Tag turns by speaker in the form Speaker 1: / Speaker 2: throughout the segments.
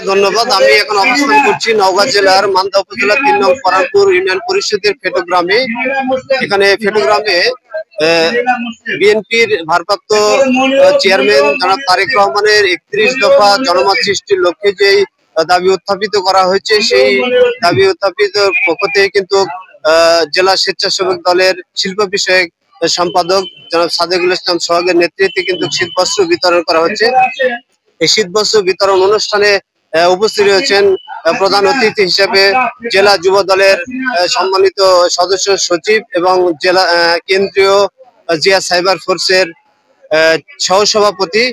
Speaker 1: ধন্যবাদ। আমি এখন অবস্থান করছি নওগাঁ জেলার মান্দা উপজেলার ৩ নং পরানপুর ইউনিয়ন পরিষদের ফেটোগ্রামে। এখানে ফেটোগ্রামে বিএনপির ভারপ্রাপ্ত চেয়ারম্যান জনাব তারেক রহমানের ৩১ দফা জনমত সৃষ্টির লক্ষ্যে যেই দাবি উত্থাপিত করা হয়েছে, সেই দাবি উত্থাপিত পক্ষ থেকে কিন্তু জেলা স্বেচ্ছাসেবক দলের শিল্প বিষয়ক সম্পাদক জনাব সাদেকুল ইসলাম সোহাগের নেতৃত্বে কিন্তু শীতবস্ত্র বিতরণ করা হচ্ছে। এই শীতবস্ত্র বিতরণ অনুষ্ঠানে উপস্থিত রয়েছেন প্রধান অতিথি হিসেবে জেলা যুব দলের সম্মানিত সদস্য সচিব এবং জেলা কেন্দ্রীয় জিয়া সাইবার ফোর্সের সহসভাপতি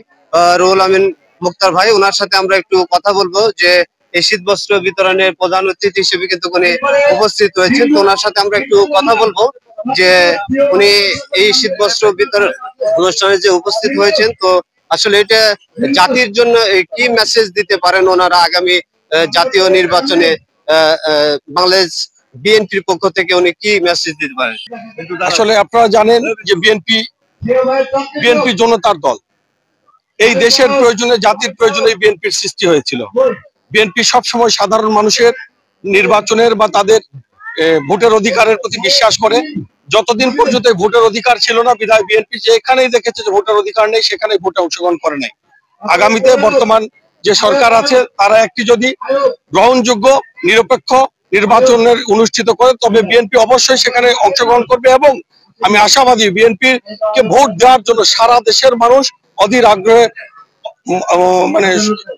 Speaker 1: রুহুল আমিন মুক্তার ভাই। ওনার সাথে আমরা একটু কথা বলবো যে এই শীতবস্ত্র বিতরণের প্রধান অতিথি হিসেবে কিন্তু উনি উপস্থিত হয়েছেন। তো ওনার সাথে আমরা একটু কথা বলবো যে উনি এই শীতবস্ত্র বিতরণ অনুষ্ঠানে যে উপস্থিত হয়েছেন, তো আসলে এটা জাতির জন্য কি মেসেজ দিতে পারেন ওনারা আগামী জাতীয় নির্বাচনে বাংলাদেশ বিএনপির পক্ষ থেকে উনি কি মেসেজ দিতে পারেন?
Speaker 2: আসলে আপনারা জানেন যে বিএনপি জনতার দল। এই দেশের প্রয়োজনে, জাতির প্রয়োজনে বিএনপির সৃষ্টি হয়েছিল। বিএনপি সবসময় সাধারণ মানুষের নির্বাচনের বা তাদের ভোটের অধিকারের প্রতি বিশ্বাস করে। যতদিন পর্যন্ত ভোটের অধিকার ছিল না, বিধায় বিএনপি যেখানেই দেখেছে যে ভোটের অধিকার নেই, সেখানে ভোটে অংশগ্রহণ করে নাই। আগামীতে বর্তমান যে সরকার আছে, তারা একটি যদি গ্রহণযোগ্য নিরপেক্ষ নির্বাচনের অনুষ্ঠিত করে, তবে বিএনপি অবশ্যই সেখানে অংশগ্রহণ করবে। এবং আমি আশাবাদী বিএনপি কে ভোট দেওয়ার জন্য সারা দেশের মানুষ অধীর আগ্রহে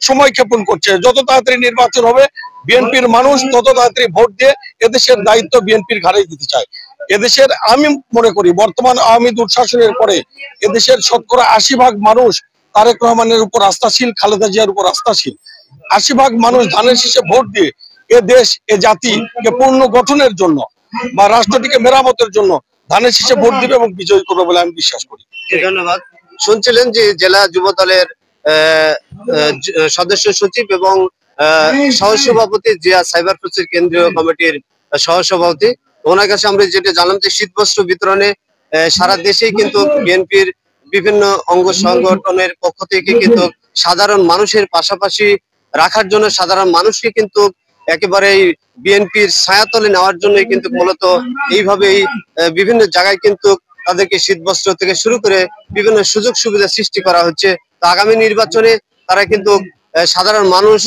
Speaker 2: সময় ক্ষেপণ করছে। যত তাড়াতাড়ি নির্বাচন হবে, বিএনপির মানুষ তত তাড়াতাড়ি ভোট দিয়ে এদেশের দায়িত্ব বিএনপির ঘাড়ে দিতে চায়। এদেশের, আমি মনে করি বর্তমান আওয়ামী দুঃশাসনের পরে এদেশের শতকরা ৮০% মানুষ তারেক রহমানের উপর আস্থাশীল, খালেদা জিয়ার উপর আস্থাশীল। ৮০% মানুষ ধানের শীষে ভোট দিয়ে এ দেশ, এ জাতিকে পূর্ণ গঠনের জন্য বা রাষ্ট্রটিকে মেরামতের জন্য ধানের শীষে ভোট দিবে এবং বিজয়ী করবে বলে আমি বিশ্বাস করি।
Speaker 1: ধন্যবাদ। শুনছিলেন যে জেলা যুব দলের সদস্য সচিব এবং সহসভাপতি জিয়া সাইবার ফোর্সের কেন্দ্রীয় কমিটির সহসভাপতি। ওনার কাছে আমরা যেটা জানলাম যে শীতবস্ত্র বিতরণে সারা দেশেই কিন্তু বিএনপির বিভিন্ন অঙ্গ সংগঠনের পক্ষ থেকে কিন্তু সাধারণ মানুষের পাশাপাশি রাখার জন্য, সাধারণ মানুষকে কিন্তু একেবারেই বিএনপির ছায়াতলে নেওয়ার জন্য কিন্তু মূলত এইভাবেই বিভিন্ন জায়গায় কিন্তু তাদেরকে শীতবস্ত্র থেকে শুরু করে বিভিন্ন সুযোগ সুবিধা সৃষ্টি করা হচ্ছে। তো আগামী নির্বাচনে তারা কিন্তু সাধারণ মানুষ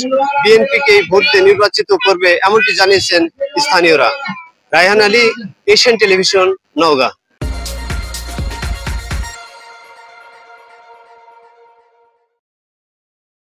Speaker 1: বিএনপিকে ভোট দিয়ে নির্বাচিত করবে, এমনটি জানিয়েছেন স্থানীয়রা। Raihan Ali, Asian television, Naogaon.